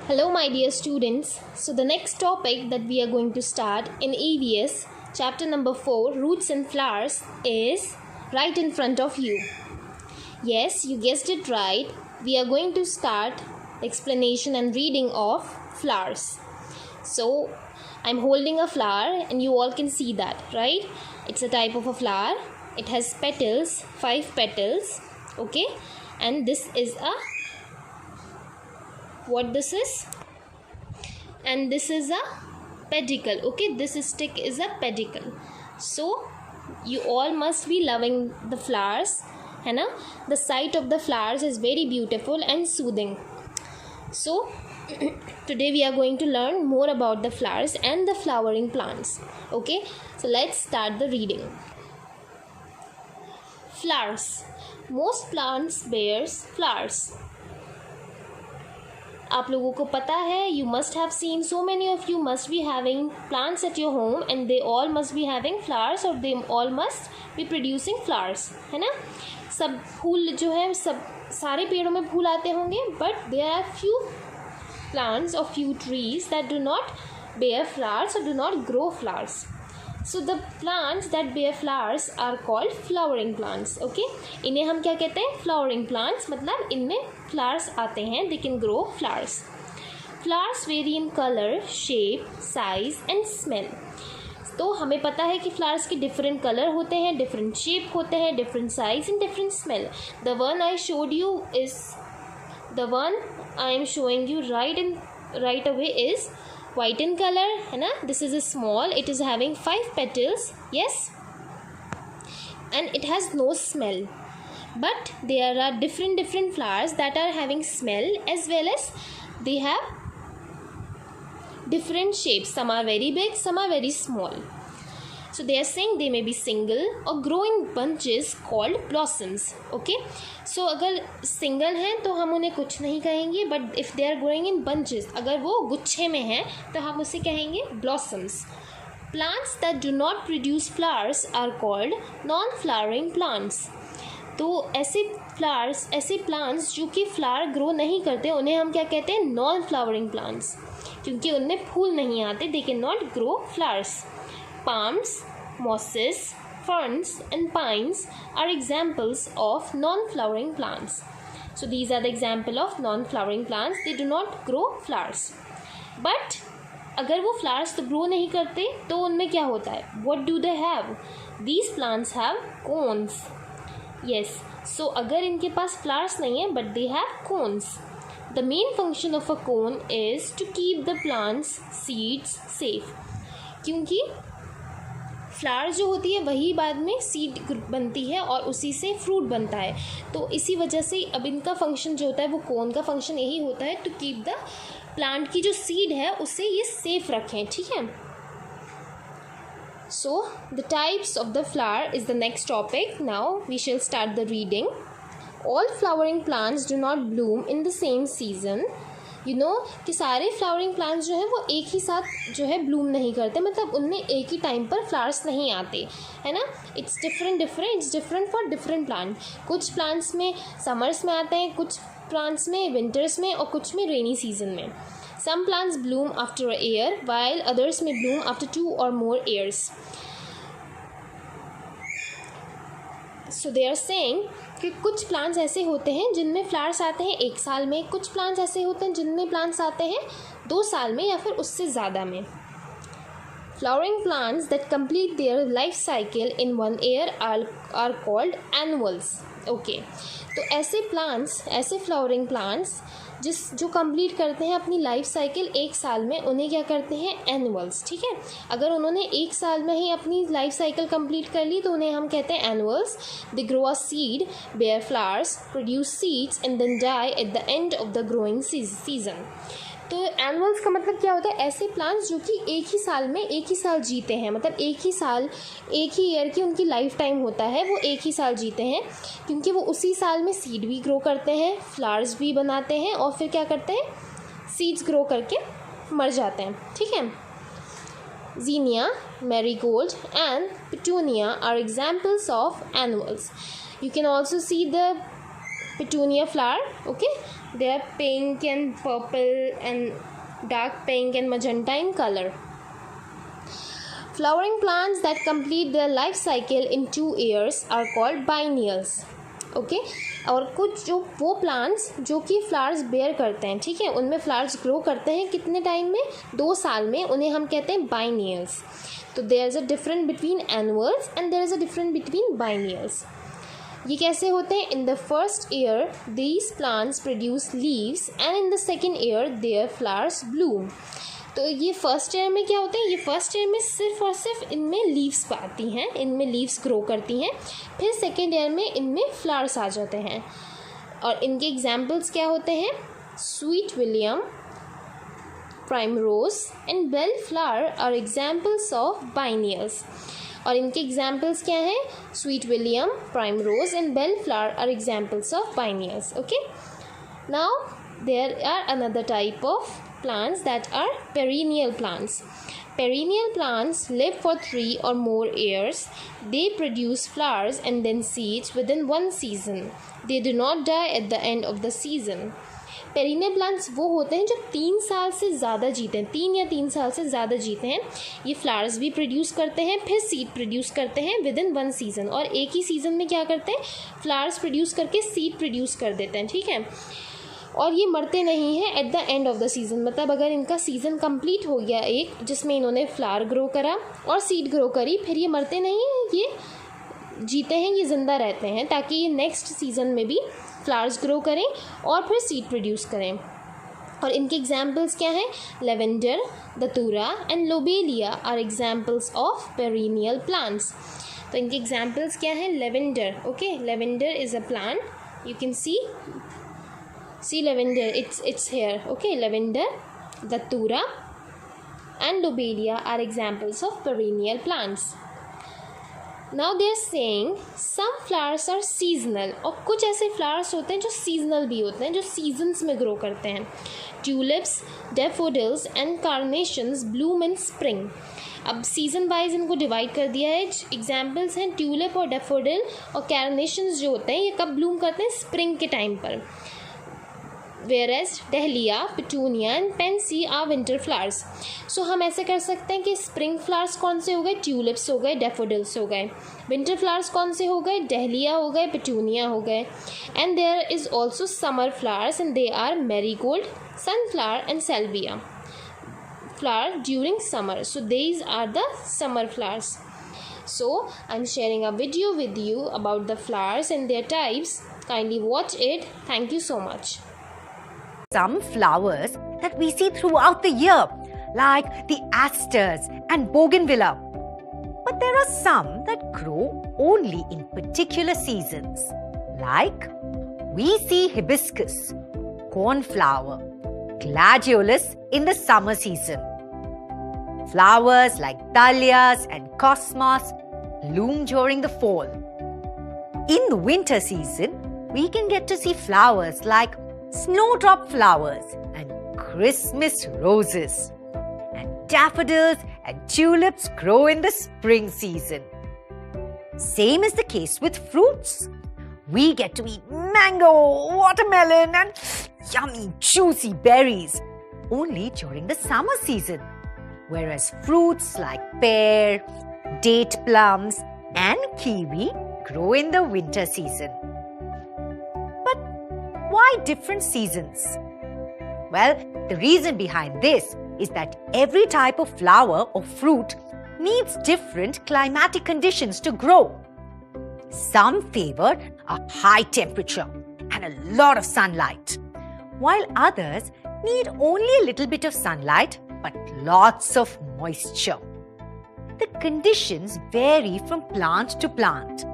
Hello, my dear students. So, the next topic that we are going to start in EVS, chapter number 4, Roots and Flowers, is right in front of you. Yes, you guessed it right. We are going to start the explanation and reading of flowers. So, I'm holding a flower and you all can see that, right? It's a type of a flower. It has petals, 5 petals, okay? And this is what this is, and this is a pedicle, okay? This stick is a pedicle. So you all must be loving the flowers, है ना? The sight of the flowers is very beautiful and soothing. So today we are going to learn more about the flowers and the flowering plants, okay? So let's start the reading. Flowers. Most plants bears flowers. आप लोगों को पता है, you must have seen, so many of you must be having plants at your home and they all must be having flowers or they all must be producing flowers, है ना? सब फूल जो है, सब सारे पेड़ों में फूल आते होंगे, but there are few plants or few trees that do not bear flowers or do not grow flowers. So the plants that bear flowers are called flowering plants, okay? इन्हें हम क्या कहते हैं? Flowering plants, मतलब इनमें flowers आते हैं, they can grow flowers. Flowers vary in color, shape, size and smell. तो हमें पता है कि flowers के different color होते हैं, different shape होते हैं, different size and different smell. The one I showed you is the one I am showing you right away is white in color, है ना? This is a small, it is having 5 petals, yes, and it has no smell. But there are different flowers that are having smell as well as they have different shapes. Some are very big, some are very small. So they are saying they may be single or grow in bunches called blossoms, okay? So अगर single हैं तो हम उन्हें कुछ नहीं कहेंगे, but if they are growing in bunches, अगर वो गुच्छे में हैं तो हम उसे कहेंगे blossoms. Plants that do not produce flowers are called non-flowering plants. तो ऐसे flowers, ऐसे plants जो कि flower grow नहीं करते उन्हें हम क्या कहते हैं? Non-flowering plants. क्योंकि उनमें फूल नहीं आते, they cannot grow flowers. Palms, mosses, ferns and pines are examples of non-flowering plants. So these are the example of non-flowering plants. They do not grow flowers. But अगर वो flowers तो grow नहीं करते तो उनमें क्या होता है? What do they have? These plants have cones. Yes. So अगर इनके पास flowers नहीं है but they have cones. The main function of a cone is to keep the plant's seeds safe. क्योंकि फ्लावर जो होती है वही बाद में सीड बनती है और उसी से फ्रूट बनता है, तो इसी वजह से अब इनका फंक्शन जो होता है वो कोन का फंक्शन यही होता है, टू कीप द प्लांट की जो सीड है उसे ये सेफ रखें, ठीक है? So the types of the flower is the next topic. Now we shall start the reading. All flowering plants do not bloom in the same season. You know कि सारे फ्लावरिंग प्लांट्स जो है वो एक ही साथ जो है ब्लूम नहीं करते, मतलब उनमें एक ही टाइम पर फ्लावर्स नहीं आते, है ना? It's different for different plant. कुछ प्लांट्स में समर्स में आते हैं, कुछ प्लांट्स में विंटर्स में और कुछ में रेनी सीजन में. Some plants bloom after a year while others may bloom after 2 or more years. So they are saying कि कुछ प्लांट्स ऐसे होते हैं जिनमें फ्लावर्स आते हैं 1 साल में, कुछ प्लांट्स ऐसे होते हैं जिनमें प्लांट्स आते हैं 2 साल में या फिर उससे ज़्यादा में. Flowering plants that complete their life cycle in 1 year are called annuals. Okay, तो ऐसे प्लांट्स, ऐसे फ्लावरिंग प्लांट्स जो कंप्लीट करते हैं अपनी लाइफ साइकिल 1 साल में, उन्हें क्या करते हैं? एनुअल्स, ठीक है? अगर उन्होंने 1 साल में ही अपनी लाइफ साइकिल कंप्लीट कर ली तो उन्हें हम कहते हैं annuals. They grow a seed, bear flowers, produce seeds and then die at the end of the growing season. तो एनुअल्स का मतलब क्या होता है? ऐसे प्लांट्स जो कि एक ही साल में एक ही साल जीते हैं, मतलब एक ही ईयर की उनकी लाइफ टाइम होता है, वो एक ही साल जीते हैं क्योंकि वो उसी साल में सीड भी ग्रो करते हैं, फ्लावर्स भी बनाते हैं और फिर क्या करते हैं? सीड्स ग्रो करके मर जाते हैं, ठीक है? Zinnia, marigold and petunia are examples of annuals. You can also see the petunia flower, okay? They are pink and purple and dark pink and magenta in color. Flowering plants that complete their life cycle in 2 years are called biennials. Okay और कुछ जो वो plants जो कि flowers bear करते हैं, ठीक है, उनमें फ्लावर्स ग्रो करते हैं कितने टाइम में, 2 साल में, उन्हें हम कहते हैं बाइनियल्स. तो there is a difference between annuals and there is a difference between biennials. ये कैसे होते हैं? In the first year these plants produce leaves and in the second year their flowers bloom. तो ये फर्स्ट ईयर में क्या होता है? ये फर्स्ट ईयर में सिर्फ और सिर्फ इनमें लीव्स आती हैं, इनमें लीव्स ग्रो करती हैं. फिर सेकेंड ईयर में इनमें फ्लावर्स आ जाते हैं. और इनके एग्जाम्पल्स क्या होते हैं? Sweet William, primrose and bell flower are examples of biennials. और इनके एग्जाम्पल्स क्या हैं? Sweet William, primrose and bell flower are examples of biennials. Okay, now there are another type of plants that are perennial plants. Perennial plants live for 3 or more years. They produce flowers and then seeds within one season. They do not die at the end of the season. Perennial plants वो होते हैं जो 3 साल से ज़्यादा जीते हैं, 3 या 3 साल से ज़्यादा जीते हैं. ये फ्लावर्स भी प्रोड्यूस करते हैं, फिर सीड प्रोड्यूस करते हैं विद इन 1 सीज़न. और एक ही सीज़न में क्या करते हैं? फ्लावर्स प्रोड्यूस करके सीड प्रोड्यूस कर देते हैं, ठीक है. और ये मरते नहीं हैं eight the end of the season. मतलब अगर इनका सीज़न कंप्लीट हो गया एक जिसमें इन्होंने फ्लावर ग्रो करा और सीड ग्रो करी, फिर ये मरते नहीं हैं, ये जीते हैं, ये ज़िंदा रहते हैं ताकि ये नेक्स्ट सीज़न में भी फ्लावर्स ग्रो करें और फिर सीड प्रोड्यूस करें. और इनके एग्जाम्पल्स क्या हैं? Lavender, datura and lobelia are examples of perennial plants. तो इनके एग्जाम्पल्स क्या हैं? Lavender, okay, lavender is a plant, you can see lavender, it's here, okay. Lavender, datura and lobelia are examples of perennial plants. Now they are saying some flowers are seasonal. और कुछ ऐसे flowers होते हैं जो seasonal भी होते हैं, जो seasons में grow करते हैं. Tulips, daffodils and carnations bloom in spring. अब सीज़न वाइज इनको डिवाइड कर दिया है. एग्जाम्पल्स हैं ट्यूलिप और डेफोडिल और कैरनेशंस जो होते हैं ये कब ब्लूम करते हैं? स्प्रिंग के टाइम पर. whereas dahlia, petunia and pansy are winter flowers. So हम ऐसे कर सकते हैं कि स्प्रिंग फ्लावर्स कौन से हो गए? ट्यूलिप्स हो गए, डेफोडिल्स हो गए. विंटर फ्लावर्स कौन से हो गए? डहलिया हो गए, पिटूनिया हो गए. And there is also summer flowers and they are marigold, sunflower and salvia. Flower during summer, so these are the summer flowers. So I'm sharing a video with you about the flowers and their types. Kindly watch it. Thank you so much. Some flowers that we see throughout the year, like the asters and bougainvillea. But there are some that grow only in particular seasons, like we see hibiscus, cornflower, gladiolus in the summer season. Flowers like dahlias and cosmos bloom during the fall. In the winter season, we can get to see flowers like snowdrop flowers and Christmas roses. And daffodils and tulips grow in the spring season. Same is the case with fruits. We get to eat mango, watermelon and yummy juicy berries only during the summer season. Whereas fruits like pear, date plums and kiwi grow in the winter season. Why different seasons? Well, the reason behind this is that every type of flower or fruit needs different climatic conditions to grow. Some favor a high temperature and a lot of sunlight, while others need only a little bit of sunlight but lots of moisture. The conditions vary from plant to plant.